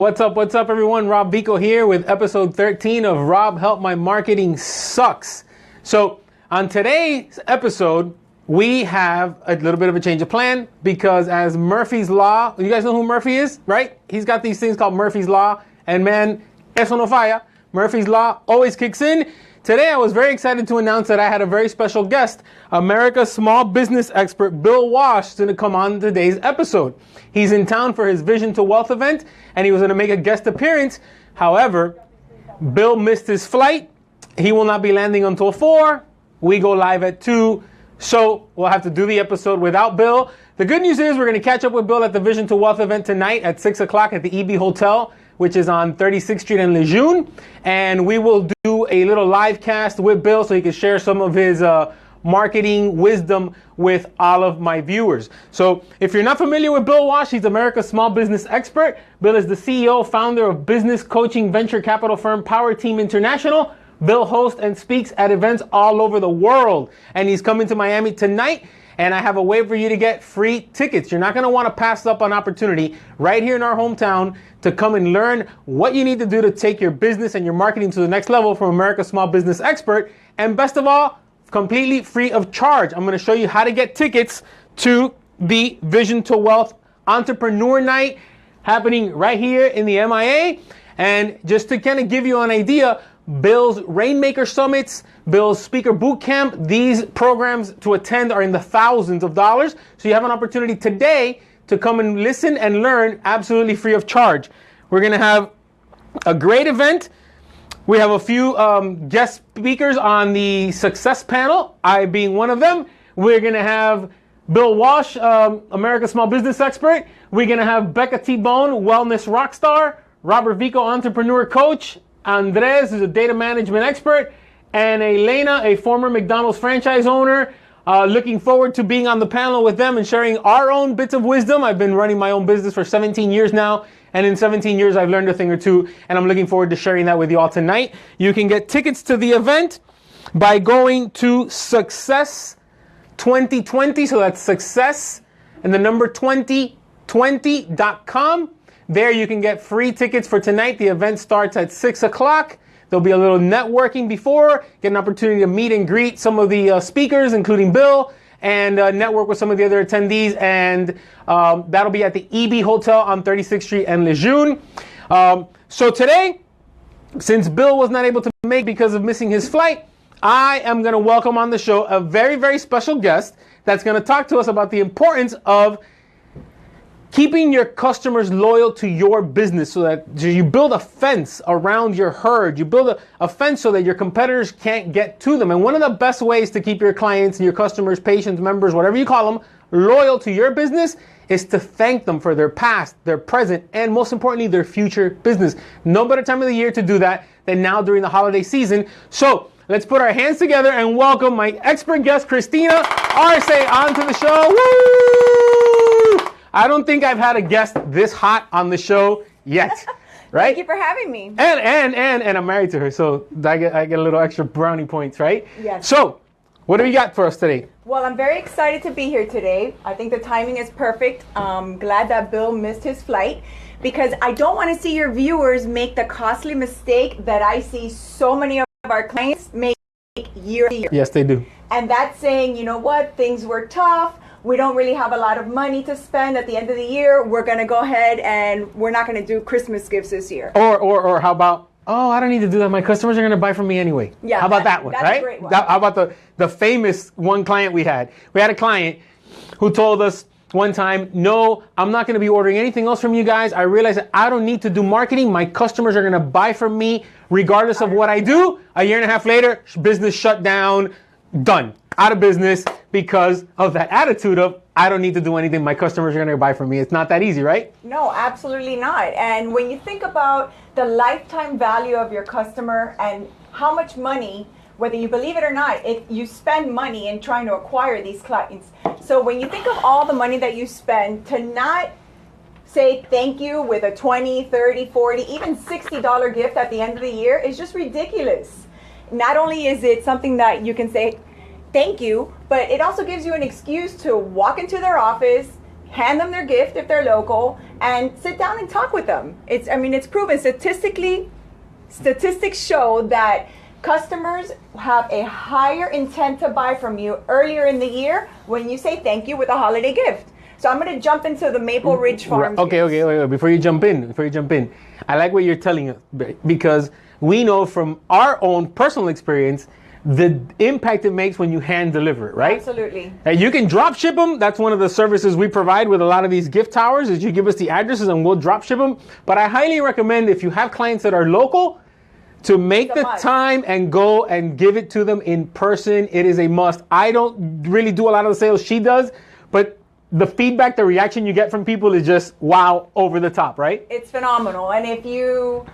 What's up, everyone? Rob Vico here with episode 13 of Rob Help My Marketing Sucks. So on today's episode, we have a little bit of a change of plan because as Murphy's Law, you guys know who Murphy is, right? He's got these things called Murphy's Law, and man, eso no falla. Murphy's Law always kicks in. Today, I was very excited to announce that I had a very special guest, America's small business expert, Bill Walsh, going to come on today's episode. He's in town for his Vision to Wealth event, and he was going to make a guest appearance. However, Bill missed his flight. He will not be landing until 4. We go live at 2, so we'll have to do the episode without Bill. The good news is we're going to catch up with Bill at the Vision to Wealth event tonight at 6 o'clock at the EB Hotel, which is on 36th Street in Lejeune. And we will do a little live cast with Bill so he can share some of his marketing wisdom with all of my viewers. So if you're not familiar with Bill Walsh, he's America's small business expert. Bill is the CEO, founder of business coaching venture capital firm Power Team International. Bill hosts and speaks at events all over the world. And he's coming to Miami tonight. And I have a way for you to get free tickets. You're not going to want to pass up an opportunity right here in our hometown to come and learn what you need to do to take your business and your marketing to the next level from America's small business expert. And best of all, completely free of charge. I'm going to show you how to get tickets to the Vision to Wealth Entrepreneur Night happening right here in the MIA. And just to kind of give you an idea, Bill's Rainmaker Summits, Bill's Speaker Bootcamp, these programs to attend are in the thousands of dollars. So you have an opportunity today to come and listen and learn absolutely free of charge. We're going to have a great event. We have a few guest speakers on the success panel, I being one of them. We're going to have Bill Walsh, America's small business expert. We're going to have Becca T-Bone, wellness rock star. Robert Vico, entrepreneur coach. Andres is a data management expert, and Elena, a former McDonald's franchise owner. Looking forward to being on the panel with them and sharing our own bits of wisdom. I've been running my own business for 17 years now, and in 17 years I've learned a thing or two, and I'm looking forward to sharing that with you all tonight. You can get tickets to the event by going to Success 2020, so that's Success and the number 2020.com. There you can get free tickets for tonight. The event starts at 6 o'clock. There'll be a little networking before, get an opportunity to meet and greet some of the speakers, including Bill, and network with some of the other attendees. And that'll be at the EB Hotel on 36th Street in Lejeune. So today, since Bill was not able to make because of missing his flight, I am going to welcome on the show a very, very special guest that's going to talk to us about the importance of keeping your customers loyal to your business so that you build a fence around your herd. You build a fence so that your competitors can't get to them. And one of the best ways to keep your clients and your customers, patients, members, whatever you call them, loyal to your business is to thank them for their past, their present, and most importantly, their future business. No better time of the year to do that than now during the holiday season. So let's put our hands together and welcome my expert guest, Christina Arce, onto the show. Woo! I don't think I've had a guest this hot on the show yet, right? Thank you for having me. And I'm married to her, so I get a little extra brownie points, right? Yes. So, what do we got for us today? Well, I'm very excited to be here today. I think the timing is perfect. I'm glad that Bill missed his flight because I don't want to see your viewers make the costly mistake that I see so many of our clients make year to year. Yes, they do. And that's saying, you know what, things were tough. We don't really have a lot of money to spend at the end of the year. We're going to go ahead and we're not going to do Christmas gifts this year. Or how about, oh, I don't need to do that. My customers are going to buy from me anyway. Yeah. How about that one, that's right? A great one. How about the famous one client we had? We had a client who told us one time, no, I'm not going to be ordering anything else from you guys. I realize that I don't need to do marketing. My customers are going to buy from me regardless of what I do. A year and a half later, business shut down, done. Out of business because of that attitude of, I don't need to do anything. My customers are going to buy from me. It's not that easy, right? No, absolutely not. And when you think about the lifetime value of your customer and how much money, whether you believe it or not, you spend money in trying to acquire these clients. So when you think of all the money that you spend, to not say thank you with a $20, $30, $40, even $60 gift at the end of the year is just ridiculous. Not only is it something that you can say thank you, but it also gives you an excuse to walk into their office, hand them their gift if they're local, and sit down and talk with them. It's proven statistics show that customers have a higher intent to buy from you earlier in the year when you say thank you with a holiday gift. So I'm going to jump into the Maple Ridge Farms. Okay, wait. Before you jump in, I like what you're telling us, because we know from our own personal experience the impact it makes when you hand deliver it, right? Absolutely. And you can drop ship them. That's one of the services we provide with a lot of these gift towers, is you give us the addresses and we'll drop ship them. But I highly recommend, if you have clients that are local, to make the time and go and give it to them in person. It is a must. I don't really do a lot of the sales, she does, but the feedback, the reaction you get from people is just wow, over the top, right? It's phenomenal. And if you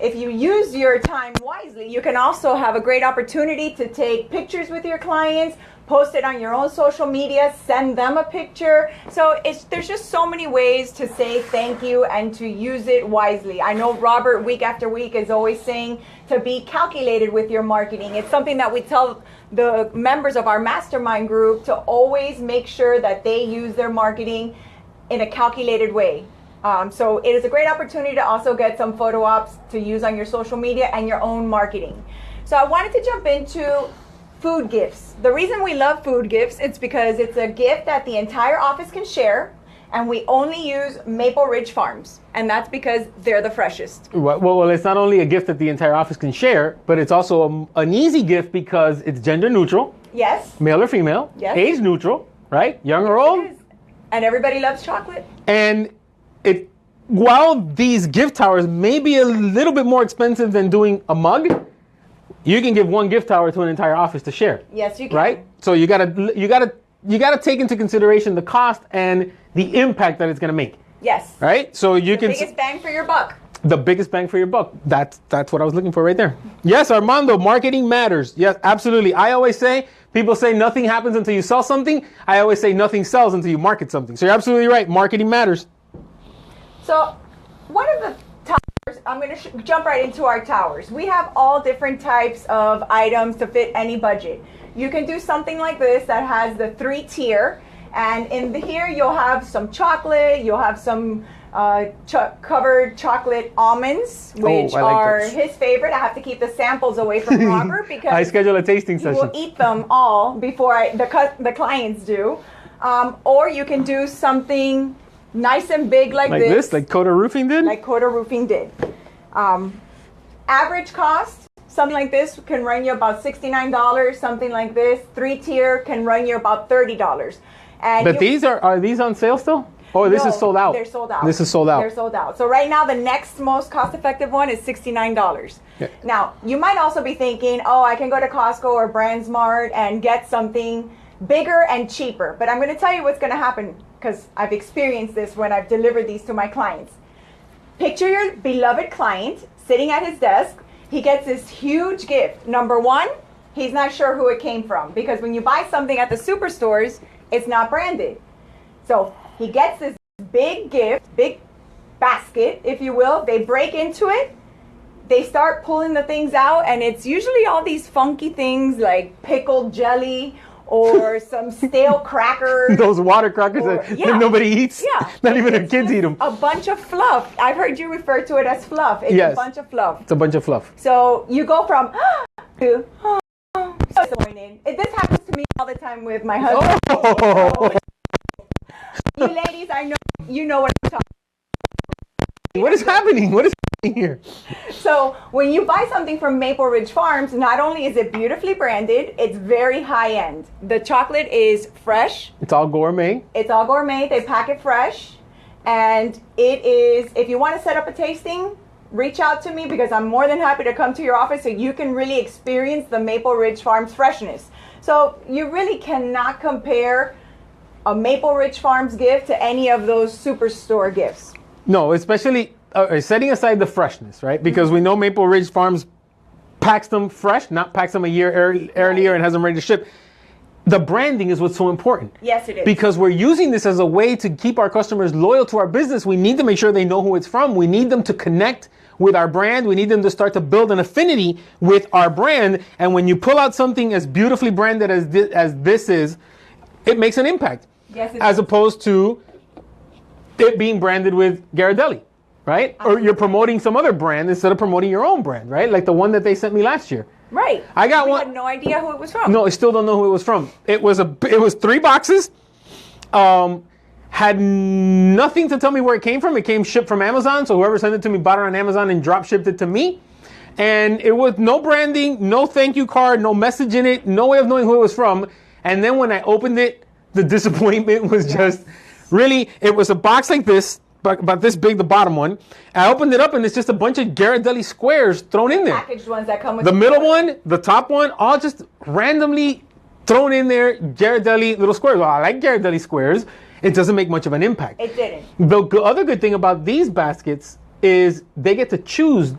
use your time wisely, you can also have a great opportunity to take pictures with your clients, post it on your own social media, send them a picture. So there's just so many ways to say thank you and to use it wisely. I know Robert, week after week, is always saying to be calculated with your marketing. It's something that we tell the members of our mastermind group to always make sure that they use their marketing in a calculated way. So it is a great opportunity to also get some photo ops to use on your social media and your own marketing. So I wanted to jump into food gifts. The reason we love food gifts is because it's a gift that the entire office can share, and we only use Maple Ridge Farms, and that's because they're the freshest. Well, it's not only a gift that the entire office can share, but it's also an easy gift because it's gender neutral. Yes. Male or female. Yes. Age neutral, right? Young or old. It is. And everybody loves chocolate. And while these gift towers may be a little bit more expensive than doing a mug, you can give one gift tower to an entire office to share. Yes, you can. Right? So you gotta take into consideration the cost and the impact that it's gonna make. Yes. Right? So you can. The biggest bang for your buck. The biggest bang for your buck. That's what I was looking for right there. Yes, Armando, marketing matters. Yes, absolutely. I always say, people say nothing happens until you sell something. I always say nothing sells until you market something. So you're absolutely right. Marketing matters. So one of the towers, I'm going to jump right into our towers. We have all different types of items to fit any budget. You can do something like this that has the 3-tier, and in here you'll have some chocolate, you'll have some covered chocolate almonds, which are his favorite. I have to keep the samples away from Robert because I schedule a tasting session. We'll eat them all before the clients do. Or you can do something nice and big like this. Like Coda Roofing did? Like Coda Roofing did. Average cost, something like this can run you about $69. Something like this, 3-tier, can run you about $30. But these are these on sale still? Oh, this is sold out. They're sold out. This is sold out. They're sold out. So right now, the next most cost-effective one is $69. Yeah. Now, you might also be thinking, oh, I can go to Costco or BrandsMart and get something bigger and cheaper. But I'm going to tell you what's going to happen, because I've experienced this when I've delivered these to my clients. Picture your beloved client sitting at his desk. He gets this huge gift. Number one, he's not sure who it came from, because when you buy something at the superstores, it's not branded. So he gets this big gift, big basket, if you will. They break into it. They start pulling the things out, and it's usually all these funky things like pickled jelly or some stale crackers. Those water crackers that nobody eats. Yeah. Not even the kids eat them. A bunch of fluff. I've heard you refer to it as fluff. It's a bunch of fluff. It's a bunch of fluff. So you go from to so disappointed. This happens to me all the time with my husband. Oh. You ladies, I know you know what I'm talking about. What is happening? What is happening here? So when you buy something from Maple Ridge Farms, not only is it beautifully branded, it's very high end. The chocolate is fresh. It's all gourmet. It's all gourmet. They pack it fresh. And it is, if you want to set up a tasting, reach out to me, because I'm more than happy to come to your office so you can really experience the Maple Ridge Farms freshness. So you really cannot compare a Maple Ridge Farms gift to any of those superstore gifts. No, especially setting aside the freshness, right? Because we know Maple Ridge Farms packs them fresh, not packs them a year earlier and has them ready to ship. The branding is what's so important. Yes, it is. Because we're using this as a way to keep our customers loyal to our business. We need to make sure they know who it's from. We need them to connect with our brand. We need them to start to build an affinity with our brand. And when you pull out something as beautifully branded as this is, it makes an impact. Yes, it as does. opposed to it being branded with Ghirardelli, right? Or you're promoting some other brand instead of promoting your own brand, right? Like the one that they sent me last year. Right. I got we one. had no idea who it was from. No, I still don't know who it was from. It was 3 boxes. Had nothing to tell me where it came from. It came shipped from Amazon. So whoever sent it to me bought it on Amazon and drop shipped it to me. And it was no branding, no thank you card, no message in it, no way of knowing who it was from. And then when I opened it, the disappointment was just really, it was a box like this, about this big, the bottom one. I opened it up and it's just a bunch of Ghirardelli squares thrown in there. Packaged ones that come with The middle one, the top one, all just randomly thrown in there, Ghirardelli little squares. Well, I like Ghirardelli squares. It doesn't make much of an impact. It didn't. The other good thing about these baskets is they get to choose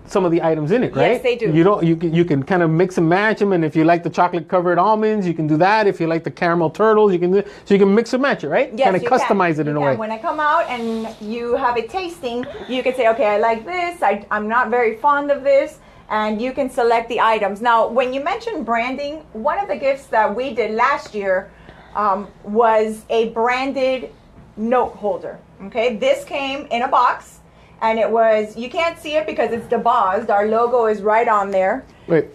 some of the items in it, right? Yes, they do. You can kind of mix and match them, and if you like the chocolate covered almonds, you can do that. If you like the caramel turtles, you can do so you can mix and match it, right? Yes, kind of customize it in a way. When I come out and you have it tasting, you can say, okay, I like this. I'm not very fond of this. And you can select the items. Now, when you mentioned branding, one of the gifts that we did last year was a branded note holder. Okay, this came in a box, and it was, you can't see it because it's debossed. Our logo is right on there. Wait.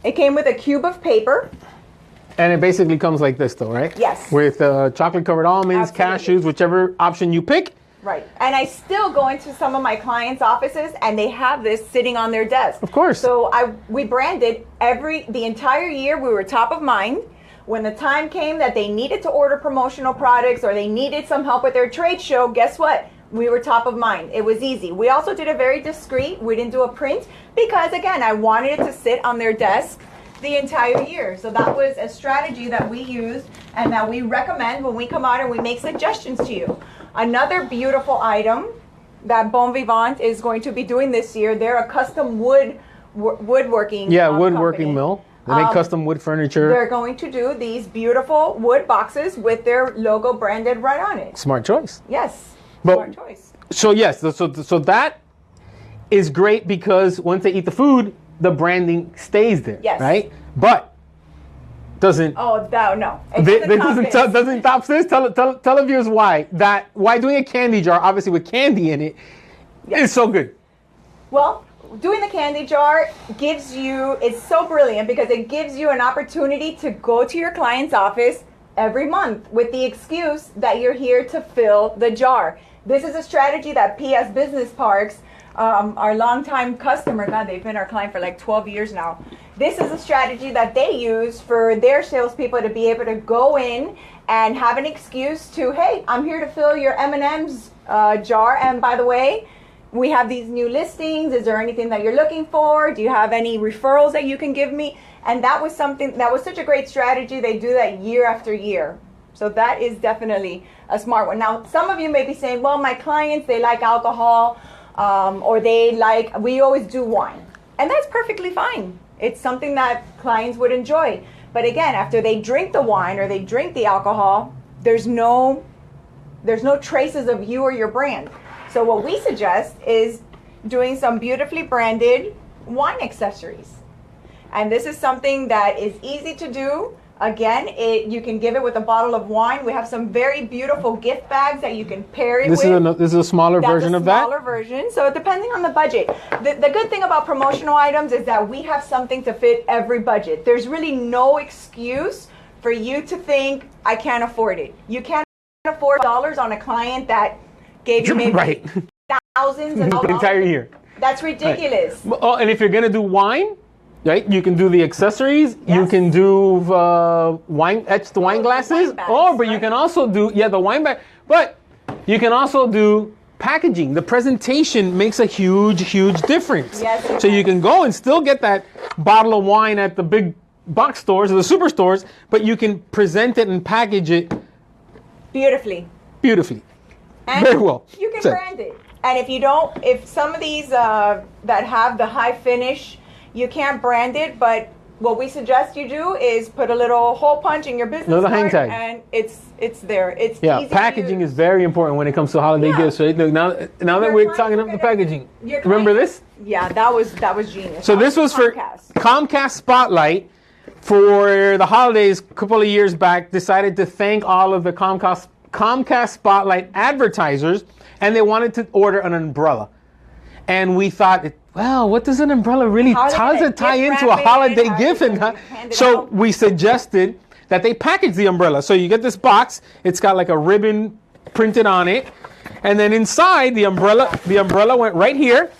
It came with a cube of paper. And it basically comes like this, though, right? Yes. With chocolate covered almonds, Absolutely. cashews, whichever option you pick. Right. And I still go into some of my clients' offices and they have this sitting on their desk. Of course. So we branded the entire year. We were top of mind. When the time came that they needed to order promotional products or they needed some help with their trade show, guess what? We were top of mind. It was easy. We also did it very discreet. We didn't do a print because, again, I wanted it to sit on their desk the entire year. So that was a strategy that we used and that we recommend when we come out and we make suggestions to you. Another beautiful item that Bon Vivant is going to be doing this year, they're a custom woodworking woodworking company. mill. They make custom wood furniture. They're going to do these beautiful wood boxes with their logo branded right on it. Smart choice. Yes, But- smart choice. So yes, so that is great because once they eat the food, the branding stays there, Yes. right? But doesn't Oh, no. It doesn't top this. Tell the viewers why doing a candy jar, obviously with candy in it, is so good. Well, doing the candy jar it's so brilliant because it gives you an opportunity to go to your client's office every month with the excuse that you're here to fill the jar. This is a strategy that PS Business Parks, our longtime customer, God, they've been our client for like 12 years now. This is a strategy that they use for their salespeople to be able to go in and have an excuse to, hey, I'm here to fill your M&M's jar. And by the way, we have these new listings. Is there anything that you're looking for? Do you have any referrals that you can give me? And that was such a great strategy. They do that year after year. So that is definitely a smart one. Now, some of you may be saying, well, my clients, they like alcohol, or we always do wine. And that's perfectly fine. It's something that clients would enjoy. But again, after they drink the wine or they drink the alcohol, there's no traces of you or your brand. So what we suggest is doing some beautifully branded wine accessories. And this is something that is easy to do. Again, you can give it with a bottle of wine. We have some very beautiful gift bags that you can pair it with. This is a smaller version of that? Smaller version. So depending on the budget. The good thing about promotional items is that we have something to fit every budget. There's really no excuse for you to think, I can't afford it. You can't afford dollars on a client that gave you maybe right. thousands and the entire year. That's ridiculous. Right. Oh, and if you're gonna do wine, right? You can do the accessories. Yes. You can do etched wine glasses. Wine bags, But you can also do the wine bag. But you can also do packaging. The presentation makes a huge, huge difference. Yes, so you can go and still get that bottle of wine at the big box stores or the superstores, but you can present it and package it Beautifully. And very well. You can said. brand it. And if some of these that have the high finish, you can't brand it, but what we suggest you do is put a little hole punch in your business Little hang card, tag. and it's there. It's easy packaging to is very important when it comes to holiday Yeah. gifts, right? Look, now that Your we're clients talking are about the gonna- packaging, your remember clients- this? Yeah, that was genius. So That this was for Comcast. Comcast Spotlight for the holidays a couple of years back, decided to thank all of the Comcast Comcast Spotlight advertisers, and they wanted to order an umbrella. And we thought, well, what does an umbrella really, how does it tie into a holiday gift? So we suggested that they package the umbrella. So you get this box, it's got like a ribbon printed on it, and then inside the umbrella went right here,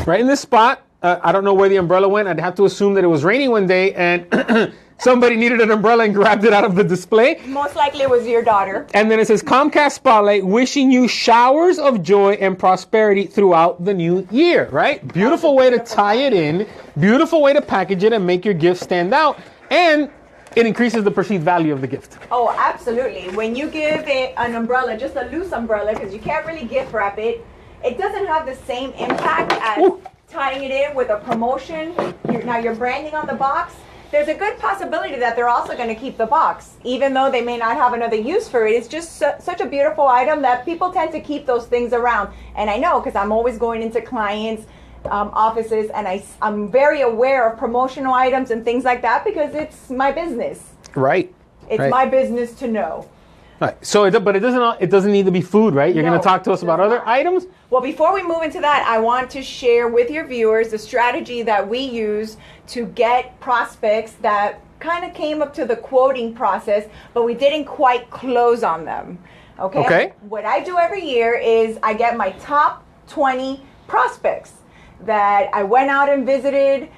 right in this spot. I don't know where the umbrella went. I'd have to assume that it was raining one day and somebody needed an umbrella and grabbed it out of the display. Most likely it was your daughter. And then it says, Comcast Spotlight, wishing you showers of joy and prosperity throughout the new year, right? Beautiful way to tie it in, beautiful way to package it and make your gift stand out. And it increases the perceived value of the gift. Oh, absolutely. When you give an umbrella, just a loose umbrella, because you can't really gift wrap it, it doesn't have the same impact as tying it in with a promotion. Now you're branding on the box. There's a good possibility that they're also going to keep the box, even though they may not have another use for it. It's just such a beautiful item that people tend to keep those things around. And I know, because I'm always going into clients' offices, and I'm very aware of promotional items and things like that because it's my business. Right. It's my business to know. Right. So, but it doesn't need to be food, right? You're going to talk to us about other items? Well, before we move into that, I want to share with your viewers the strategy that we use to get prospects that kind of came up to the quoting process, but we didn't quite close on them. Okay? What I do every year is I get my top 20 prospects that I went out and visited.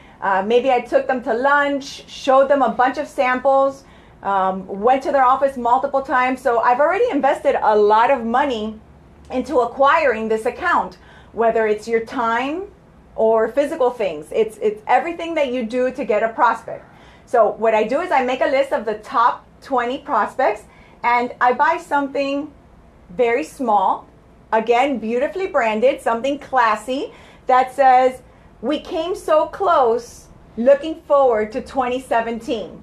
Maybe I took them to lunch, showed them a bunch of samples, went to their office multiple times. So I've already invested a lot of money into acquiring this account, whether it's your time or physical things. It's everything that you do to get a prospect. So what I do is I make a list of the top 20 prospects and I buy something very small, again, beautifully branded, something classy that says, we came so close, looking forward to 2017.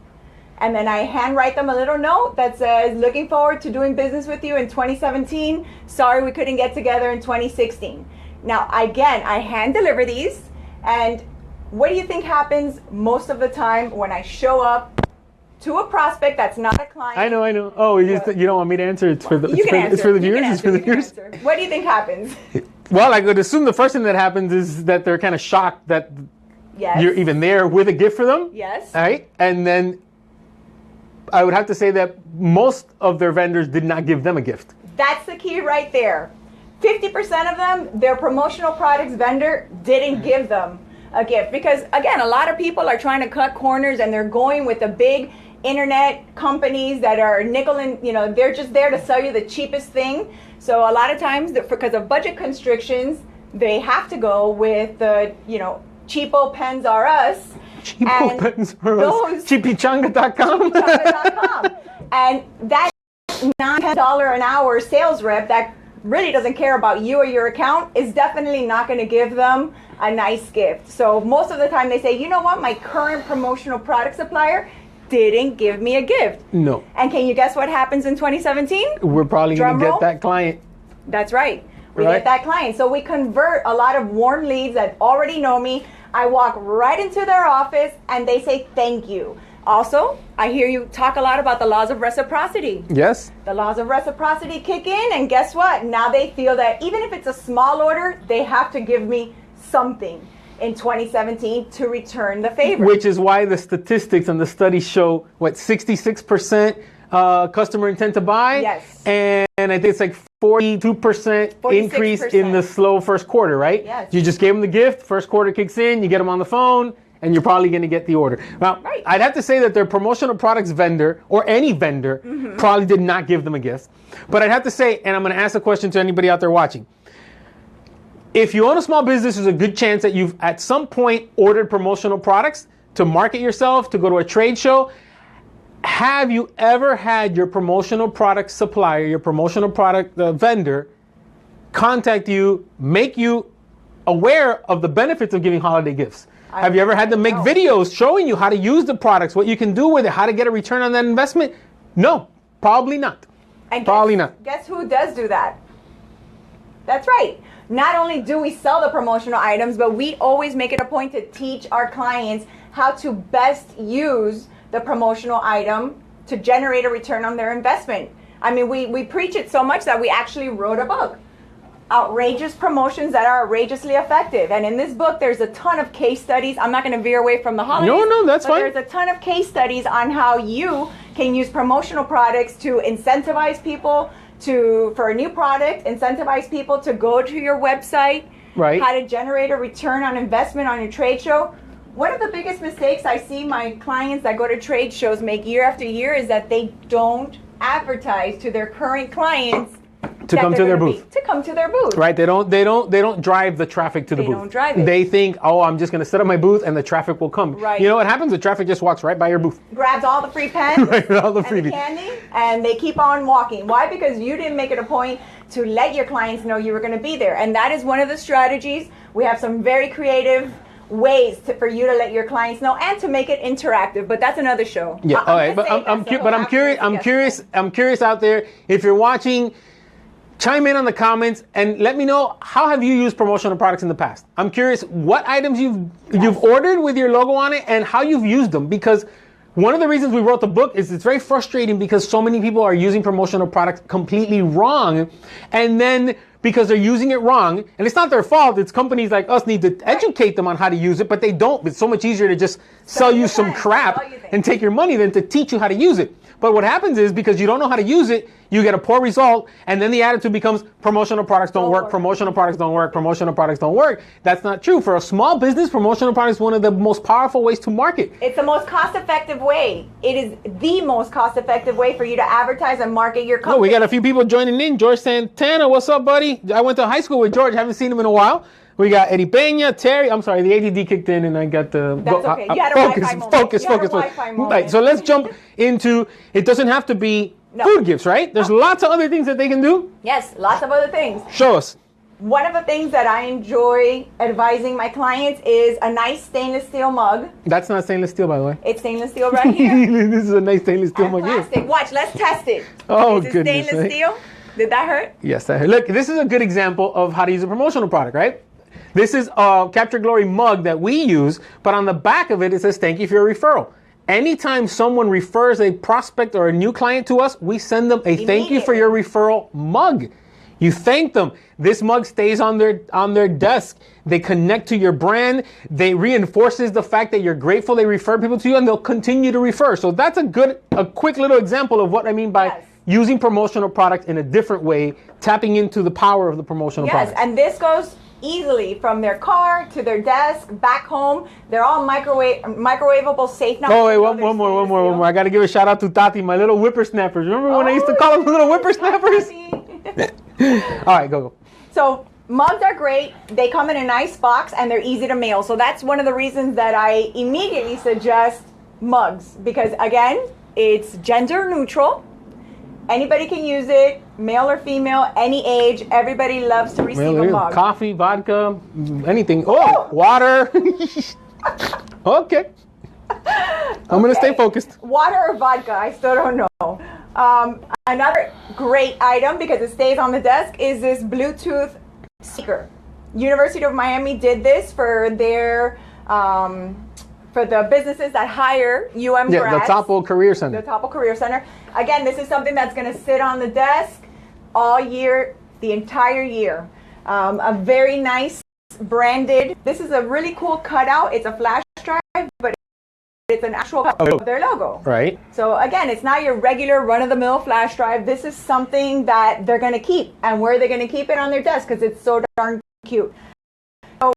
And then I handwrite them a little note that says, looking forward to doing business with you in 2017. Sorry we couldn't get together in 2016. Now, again, I hand deliver these. And what do you think happens most of the time when I show up to a prospect that's not a client? I know. Oh, you don't want me to answer? It's for the viewers? It's for the viewers? What do you think happens? Well, I would assume the first thing that happens is that they're kind of shocked that you're even there with a gift for them. Yes. Right? And then I would have to say that most of their vendors did not give them a gift. That's the key right there. 50% of them, their promotional products vendor didn't give them a gift. Because again, a lot of people are trying to cut corners and they're going with the big internet companies that are nickel and, they're just there to sell you the cheapest thing. So a lot of times, because of budget constrictions, they have to go with the, cheapo pens are us. Cheapo pens are us. Cheapychanga.com. And that $9 an hour sales rep that really doesn't care about you or your account is definitely not going to give them a nice gift. So most of the time they say, you know what, my current promotional product supplier didn't give me a gift. No. And can you guess what happens in 2017? We're probably going to get that client. That's right. We get that client. So we convert a lot of warm leads that already know me. I walk right into their office and they say thank you. Also, I hear you talk a lot about the laws of reciprocity. Yes. The laws of reciprocity kick in, and guess what? Now they feel that even if it's a small order, they have to give me something in 2017 to return the favor. Which is why the statistics and the studies show, 66% customer intent to buy? Yes. And I think it's like 42% increase in the slow first quarter, right? Yes. You just gave them the gift, first quarter kicks in, you get them on the phone, and you're probably going to get the order. Now, I'd have to say that their promotional products vendor, or any vendor, probably did not give them a gift. But I'd have to say, and I'm going to ask a question to anybody out there watching. If you own a small business, there's a good chance that you've at some point ordered promotional products to market yourself, to go to a trade show. Have you ever had your promotional product supplier, your promotional product vendor, contact you, make you aware of the benefits of giving holiday gifts? Have you ever had them make videos showing you how to use the products, what you can do with it, how to get a return on that investment? No, probably not. And probably not. Guess who does do that? That's right. Not only do we sell the promotional items, but we always make it a point to teach our clients how to best use the promotional item to generate a return on their investment. I mean, we preach it so much that we actually wrote a book. Outrageous promotions that are outrageously effective. And in this book, there's a ton of case studies. I'm not going to veer away from the holidays. No, that's fine. There's a ton of case studies on how you can use promotional products to incentivize people for a new product, incentivize people to go to your website, right? How to generate a return on investment on your trade show. One of the biggest mistakes I see my clients that go to trade shows make year after year is that they don't advertise to their current clients to come to their booth. To come to their booth. Right. They don't drive the traffic to the booth. They don't drive it. They think, oh, I'm just going to set up my booth and the traffic will come. Right. You know what happens? The traffic just walks right by your booth. Grabs all the free pens right, all the and freebies. the candy, and they keep on walking. Why? Because you didn't make it a point to let your clients know you were going to be there. And that is one of the strategies. We have some very creative ways for you to let your clients know and to make it interactive, but that's another show. Yeah, all right. But I'm curious out there, if you're watching, chime in on the comments and let me know, how have you used promotional products in the past? I'm curious what items you've ordered with your logo on it and how you've used them, because one of the reasons we wrote the book is it's very frustrating because so many people are using promotional products completely wrong, and then because they're using it wrong, and it's not their fault, it's companies like us need to educate them on how to use it, but they don't. It's so much easier to just sell you some crap and take your money than to teach you how to use it. But what happens is, because you don't know how to use it, you get a poor result, and then the attitude becomes promotional products don't work, promotional products don't work, promotional products don't work. That's not true. For a small business, promotional products is one of the most powerful ways to market. It's the most cost-effective way. It is the most cost-effective way for you to advertise and market your company. Oh, we got a few people joining in. George Santana, what's up, buddy? I went to high school with George. Haven't seen him in a while. We got Eddie Peña, Terry. I'm sorry, the ADD kicked in and I got the... That's okay. You had a Wi-Fi moment. Focus. Right, so let's jump into, it doesn't have to be food gifts, right? There's lots of other things that they can do. Yes, lots of other things. Show us. One of the things that I enjoy advising my clients is a nice stainless steel mug. That's not stainless steel, by the way. It's stainless steel right here. This is a nice stainless steel mug here. Plastic. Watch, let's test it. Oh, is it goodness. Stainless steel? Did that hurt? Yes, that hurt. Look, this is a good example of how to use a promotional product, right? This is a Capture Glory mug that we use, but on the back of it, it says, thank you for your referral. Anytime someone refers a prospect or a new client to us, we send them a thank you for your referral mug. You thank them. This mug stays on their desk. They connect to your brand. They reinforces the fact that you're grateful they refer people to you, and they'll continue to refer. So that's a quick little example of what I mean by using promotional products in a different way, tapping into the power of the promotional products. Yes, and this goes easily from their car to their desk, back home. They're all microwavable, safe now. Oh, wait, one more. I got to give a shout out to Tati, my little whippersnappers. Remember when I used to call them little whippersnappers? All right, go. So mugs are great. They come in a nice box and they're easy to mail. So that's one of the reasons that I immediately suggest mugs, because again, it's gender neutral. Anybody can use it, male or female, any age. Everybody loves to receive a mug. Coffee, vodka, anything. Oh, water. Okay. I'm going to stay focused. Water or vodka, I still don't know. Another great item, because it stays on the desk, is this Bluetooth speaker. University of Miami did this for their... for the businesses that hire UM grads. Yeah, the Topo Career Center. The Topo Career Center. Again, this is something that's going to sit on the desk all year, the entire year. A very nice branded. This is a really cool cutout. It's a flash drive, but it's an actual cutout of their logo. Right. So again, it's not your regular run-of-the-mill flash drive. This is something that they're going to keep. And where are they going to keep it? On their desk, because it's so darn cute. So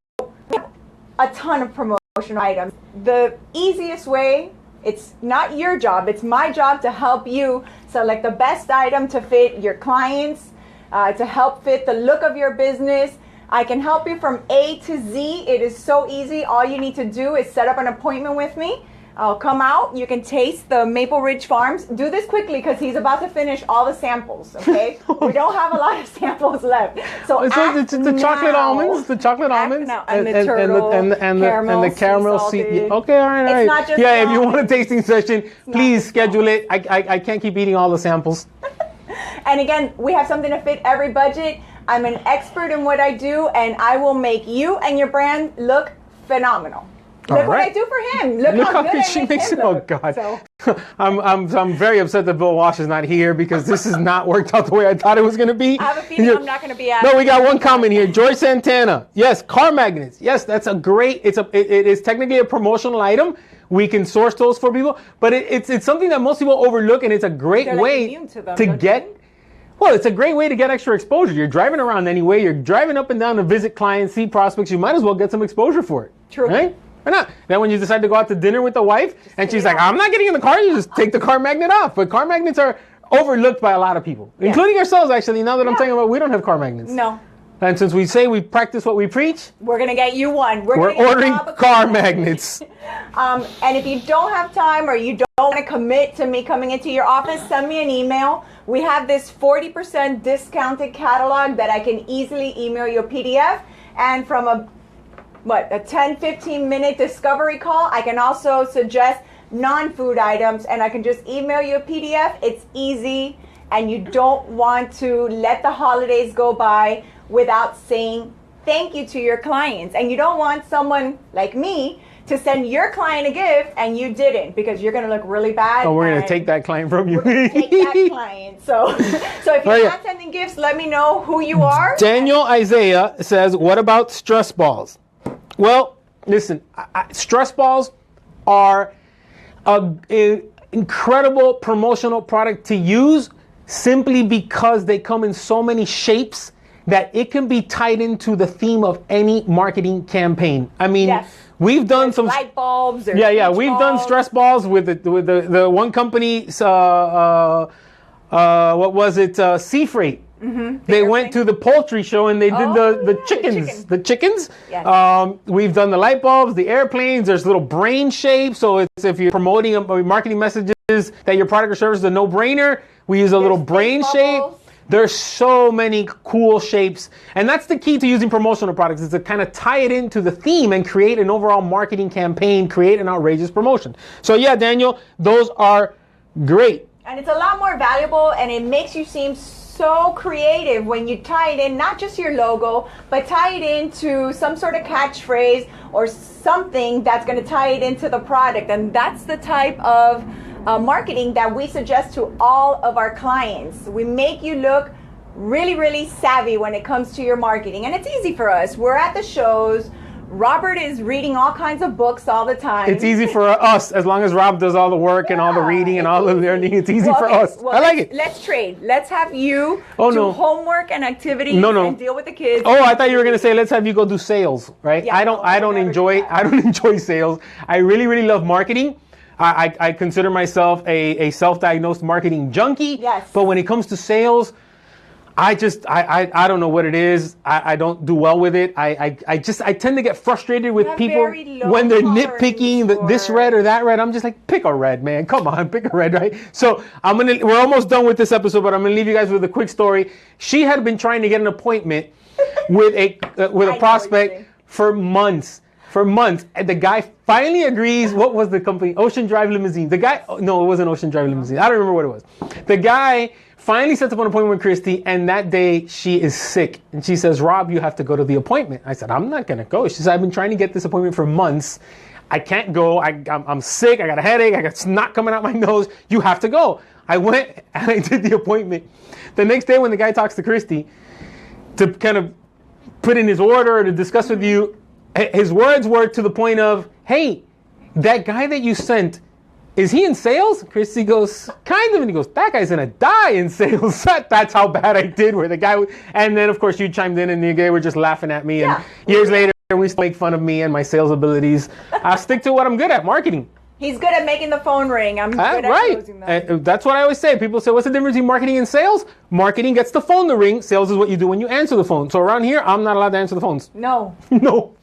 a ton of promotional items. The easiest way, it's not your job, it's my job to help you select the best item to fit your clients, to help fit the look of your business. I can help you from A to Z. It is so easy. All you need to do is set up an appointment with me. I'll come out. You can taste the Maple Ridge Farms. Do this quickly because he's about to finish all the samples, okay? We don't have a lot of samples left. So it's the chocolate almonds, and the turtle, and the caramel seed. Okay, all right. It's not just if you want a tasting session, please schedule it. I can't keep eating all the samples. And again, we have something to fit every budget. I'm an expert in what I do, and I will make you and your brand look phenomenal. Look what I do for him. Look how good she I make makes him it. Oh look. God, So, I'm very upset that Bill Walsh is not here because this has not worked out the way I thought it was going to be. I have a feeling I'm not going to be at. No, we got one comment here. George Santana. Yes, car magnets. Yes, that's a great. It is technically a promotional item. We can source those for people, but it's something that most people overlook, and it's a great They're way immune to them, to don't you get. think? Well, it's a great way to get extra exposure. You're driving around anyway. You're driving up and down to visit clients, see prospects. You might as well get some exposure for it. True. Right? Why not? Then when you decide to go out to dinner with the wife, and she's like, I'm not getting in the car, you just take the car magnet off. But car magnets are overlooked by a lot of people, including ourselves, actually. Now that I'm talking about, we don't have car magnets. No. And since we say we practice what we preach, We're going to get you one. we're gonna get ordering Rob a car magnets. And if you don't have time or you don't want to commit to me coming into your office, send me an email. We have this 40% discounted catalog that I can easily email you a PDF. And from a 10-15 minute discovery call, I can also suggest non-food items, and I can just email you a PDF. It's easy, and you don't want to let the holidays go by without saying thank you to your clients. And you don't want someone like me to send your client a gift and you didn't, because you're going to look really bad. Oh, we're going to take that client from you. Take that client. So if you're not sending gifts, let me know who you are. Daniel Isaiah says, what about stress balls? Well, listen, stress balls are an incredible promotional product to use simply because they come in so many shapes that it can be tied into the theme of any marketing campaign. I mean, Yes. we've done There's some light bulbs. we've done stress balls with the one company. What was it? Sea Freight. Mm-hmm. They went to the poultry show and they did the chickens. The chickens. Yes. We've done the light bulbs, the airplanes. There's little brain shapes. So it's if you're promoting marketing messages that your product or service is a no-brainer, we use a little brain shape. bubbles. There's so many cool shapes. And that's the key to using promotional products, is to kind of tie it into the theme and create an overall marketing campaign, create an outrageous promotion. So yeah, Daniel, those are great. And it's a lot more valuable, and it makes you seem so creative when you tie it in, not just your logo, but tie it into some sort of catchphrase or something that's going to tie it into the product. And that's the type of marketing that we suggest to all of our clients. We make you look really, really savvy when it comes to your marketing. And it's easy for us. We're at the shows. Robert is reading all kinds of books all the time. It's easy for us as long as Rob does all the work and all the reading and all the learning. It's easy for us. Well, I like it. Let's trade. Let's have you Oh, do no. homework and activities No. and deal with the kids. Oh, I thought you were gonna say let's have you go do sales, right? Yeah, I don't never enjoy do that. I don't enjoy sales. I really, really love marketing. I consider myself a self-diagnosed marketing junkie. Yes. But when it comes to sales, I don't know what it is. I don't do well with it. I tend to get frustrated with Have people very low when they're tolerance nitpicking this for- red or that red. I'm just like, pick a red, man. Come on, pick a red, right? So we're almost done with this episode, but I'm gonna leave you guys with a quick story. She had been trying to get an appointment with a know what you're prospect saying. for months. And the guy finally agrees. What was the company? Ocean Drive Limousine. The guy, no, it wasn't Ocean Drive Limousine. I don't remember what it was. The guy finally sets up an appointment with Christy, and that day she is sick. And she says, Rob, you have to go to the appointment. I said, I'm not going to go. She said, I've been trying to get this appointment for months. I can't go. I'm sick. I got a headache. I got snot coming out my nose. You have to go. I went and I did the appointment. The next day when the guy talks to Christy to kind of put in his order or to discuss with you, his words were to the point of, hey, that guy that you sent, is he in sales? Christy goes, kind of. And he goes, that guy's going to die in sales. That's how bad I did where the guy was. And then, of course, you chimed in and you guys were just laughing at me. Yeah. And years later, we still make fun of me and my sales abilities. I stick to what I'm good at, marketing. He's good at making the phone ring. I'm good at Right. closing them. That's what I always say. People say, what's the difference between marketing and sales? Marketing gets the phone to ring. Sales is what you do when you answer the phone. So around here, I'm not allowed to answer the phones. No. No.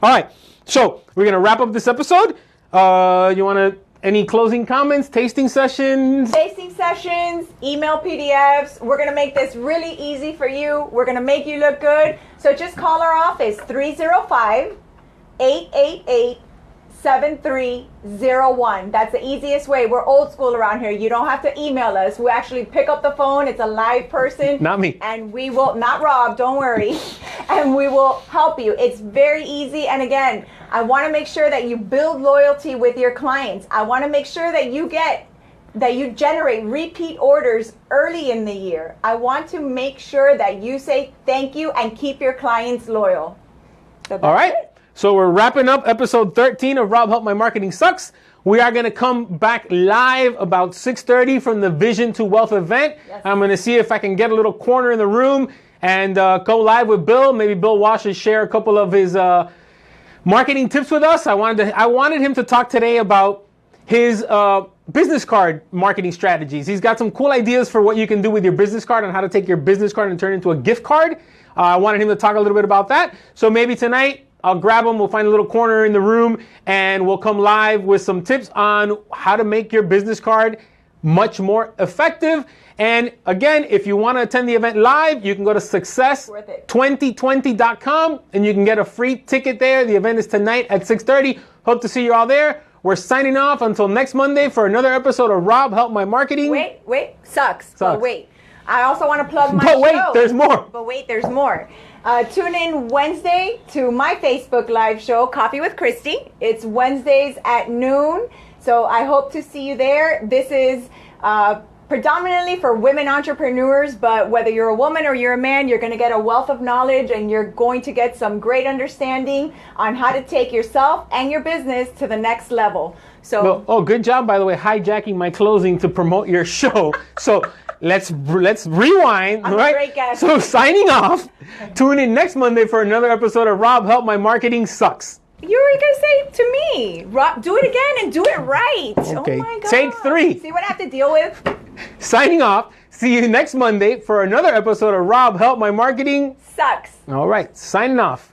All right. So we're going to wrap up this episode. You want to, any closing comments, tasting sessions? Tasting sessions, email PDFs. We're going to make this really easy for you. We're going to make you look good. So just call our office, 305-888-6666. 7301. That's the easiest way. We're old school around here. You don't have to email us. We actually pick up the phone. It's a live person. Not me. And we will, not Rob, don't worry. And we will help you. It's very easy. And again, I want to make sure that you build loyalty with your clients. I want to make sure that you generate repeat orders early in the year. I want to make sure that you say thank you and keep your clients loyal. So All right. it. So we're wrapping up episode 13 of Rob Help My Marketing Sucks. We are going to come back live about 6:30 from the Vision to Wealth event. Yes. I'm going to see if I can get a little corner in the room and go live with Bill. Maybe Bill Walsh will share a couple of his marketing tips with us. I wanted him to talk today about his business card marketing strategies. He's got some cool ideas for what you can do with your business card and how to take your business card and turn it into a gift card. I wanted him to talk a little bit about that. So maybe tonight I'll grab him, we'll find a little corner in the room, and we'll come live with some tips on how to make your business card much more effective. And again, if you want to attend the event live, you can go to success2020.com and you can get a free ticket there. The event is tonight at 6:30. Hope to see you all there. We're signing off until next Monday for another episode of Rob Help My Marketing. Wait, sucks. But wait, I also want to plug my But wait, show. there's more. But wait, there's more. Tune in Wednesday to my Facebook live show, Coffee with Christy. It's Wednesdays at noon. So I hope to see you there. This is predominantly for women entrepreneurs, but whether you're a woman or you're a man, you're going to get a wealth of knowledge and you're going to get some great understanding on how to take yourself and your business to the next level. So, Well, good job, by the way, hijacking my closing to promote your show. So let's rewind, I'm a right? great guest. So signing off. Tune in next Monday for another episode of Rob Help My Marketing Sucks. you were going to say to me, Rob, do it again and do it right. Okay. Oh my God. Take 3. See what I have to deal with? Signing off. See you next Monday for another episode of Rob Help My Marketing Sucks. All right. Signing off.